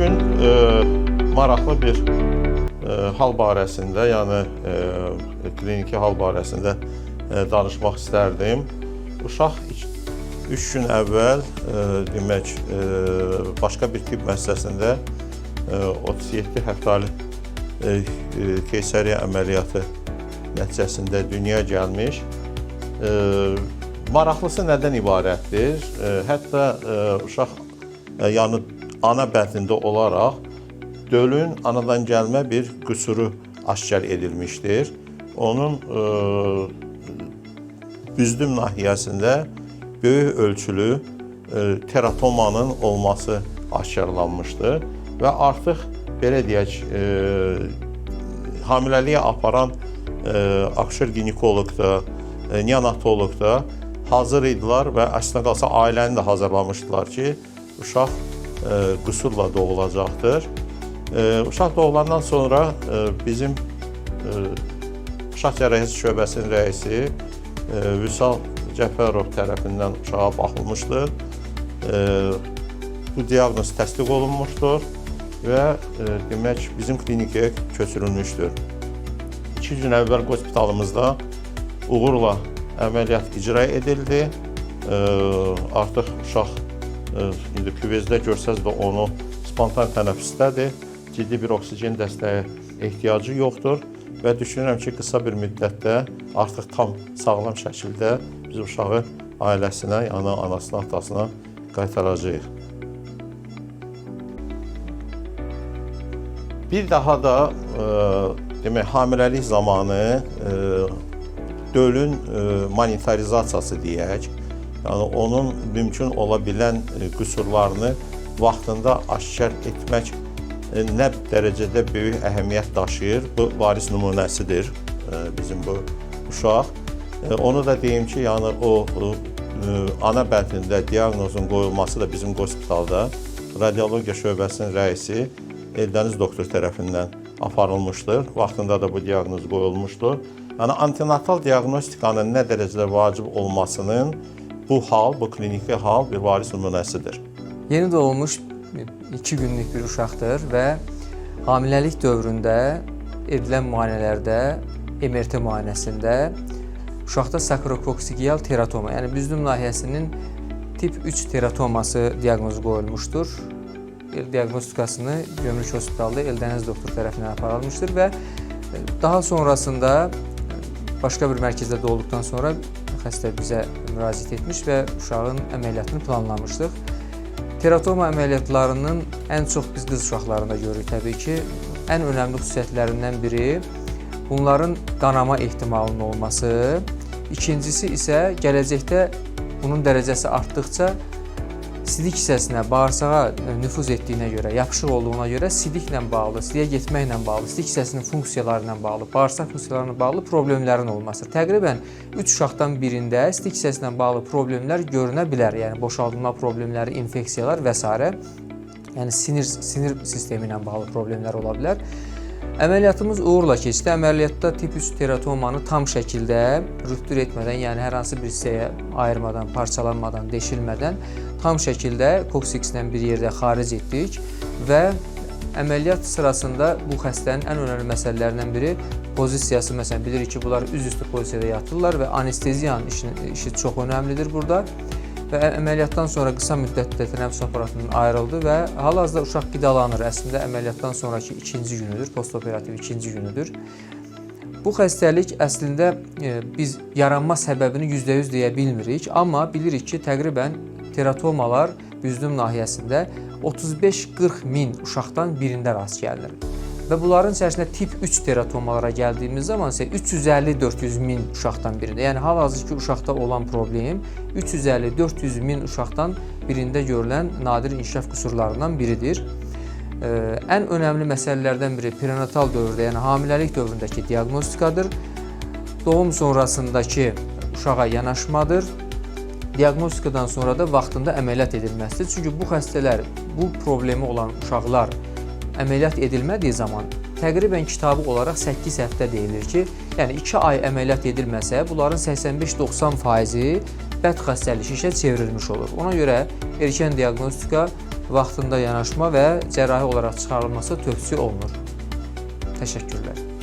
Bugün maraqlı bir hal barəsində, yəni kliniki hal barəsində danışmaq istərdim. Uşaq 3 gün əvvəl demək başqa bir tibb müəssisəsində 37 həftəlik keysariya əməliyyatı nəticəsində dünyaya gəlmiş. Maraqlısı nədən ibarətdir? Hətta uşaq yəni ana bətnində olaraq dölün anadan gəlmə bir qüsuru aşkar edilmişdir. Onun büzdüm nahiyəsində böyük ölçülü teratomanın olması aşkarlanmışdır və artıq belə deyək hamiləliyə aparan akşer ginekoloq da, neonatoloq da hazır idilər və əslində qalsa ailəni də hazırlamışdılar ki, uşaq qüsurla doğulacaqdır. Uşaq doğulandan sonra bizim uşaq cərrahiyyəsi şöbəsinin rəisi Vüsal Cəfərov tərəfindən uşağa baxılmışdır. Bu diaqnoz təsdiq olunmuşdur və demək bizim klinikaya köçürülmüşdür. 2 gün əvvəl hospitalımızda uğurla əməliyyat icra edildi. Artıq uşaq indi küvezdə görsəz də onu spontan tənəffüsdədir. Ciddi bir oksigen dəstəyə ehtiyacı yoxdur və düşünürəm ki, qısa bir müddətdə artıq tam sağlam şəkildə biz uşağı ailəsinə, yəni anasına, atasına qaytaracağıq. Bir daha da demək hamiləlik zamanı dölün monitorizasiyası deyək, yəni onun mümkün ola bilən qüsurlarını vaxtında aşkar etmək nə dərəcədə böyük əhəmiyyət daşıyır. Bu varis nümunəsidir bizim bu uşaq. Onu da deyim ki, yəni o ana bətnində diaqnozun qoyulması da bizim hospitalda radiologiya şöbəsinin rəisi Eldəniz doktor tərəfindən aparılmışdır. Vaxtında da bu diaqnoz qoyulmuşdur. Yəni antinatal diaqnostikanın nə dərəcədə vacib olmasının bu hal, bu kliniki hal bir varis nümunəsidir. Yeni doğulmuş 2 günlük bir uşaqdır və hamiləlik dövründə edilən müayinələrdə, MRT müayinəsində uşaqda sakrokoksikiyal teratoma, yəni büzdüm nahiyəsinin tip 3 teratoması diaqnozu qoyulmuşdur. Diaqnostikasını Gömrük Hospitalda Eldəniz doktor tərəfindən aparılmışdır və daha sonrasında başqa bir mərkəzdə doğulduqdan sonra xəstə bizə müraciət etmiş və uşağın əməliyyatını planlamışdıq. Teratoma əməliyyatlarının ən çox biz qız uşaqlarında görürük təbii ki. Ən önəmli xüsusiyyətlərindən biri bunların qanama ehtimalının olması. İkincisi isə gələcəkdə bunun dərəcəsi artdıqca sidik hissəsinə, bağırsağa nüfuz etdiyinə görə, yapışıq olduğuna görə sidiklə bağlı, sidiyə getməklə bağlı, sidik hissəsinin funksiyaları ilə bağlı, bağırsaq funksiyalarına bağlı problemlərin olması. Təqribən 3 uşaqdan birində sidik hissəsinə bağlı problemlər görünə bilər. Yəni boşaldılma problemləri, infeksiyalar və s. Yəni sinir sistemi ilə bağlı problemlər ola bilər. Əməliyyatımız uğurla keçdi. Əməliyyatda tip 3 teratomanı tam şəkildə rütür etmədən, yəni hər hansı bir hissəyə ayırmadan, parçalanmadan, deşilmədən tam şəkildə koksikslə bir yerdə xaric etdik və əməliyyat sırasında bu xəstənin ən önəmli məsələlərindən biri pozisiyası. Məsələn, bilirik ki, bunlar üzüstü pozisiyada yatırlar və anesteziyanın işi çox önəmlidir burada. Və əməliyyatdan sonra qısa müddətdə tənəffüs aparatından ayrıldı və hal-hazırda uşaq qidalanır. Əslində əməliyyatdan sonraki 2-ci günüdür, postoperativ 2-ci günüdür. Bu xəstəlik əslində biz yaranma səbəbini %100 deyə bilmirik, amma bilirik ki, təqribən teratomalar büzdüm nahiyəsində 35-40 min uşaqdan birində rast gəlinir. Və bunların içərisində tip 3 teratomalara gəldiyimiz zaman isə 350-400 min uşaqdan birində. Yəni hal-hazırki uşaqda olan problem 350-400 min uşaqdan birində görülən nadir inkişaf qüsurlarından biridir. Ən önəmli məsələlərdən biri prenatal dövrdə, yəni hamiləlik dövründəki diaqnostikadır. Doğum sonrasındakı uşağa yanaşmadır. Diaqnostikadan sonra da vaxtında əməliyyat edilməsidir. Çünki bu xəstələr, bu problemi olan uşaqlar əməliyyat edilmədiyi zaman təqribən kitabı olaraq 8 həftə deyilir ki, yəni 2 ay əməliyyat edilməsə, bunların 85-90% bəd xəstəlik işə çevrilmiş olur. Ona görə erkən diaqnostika vaxtında yanaşma və cərrahi olaraq çıxarılması tövsiyə olunur. Təşəkkürlər.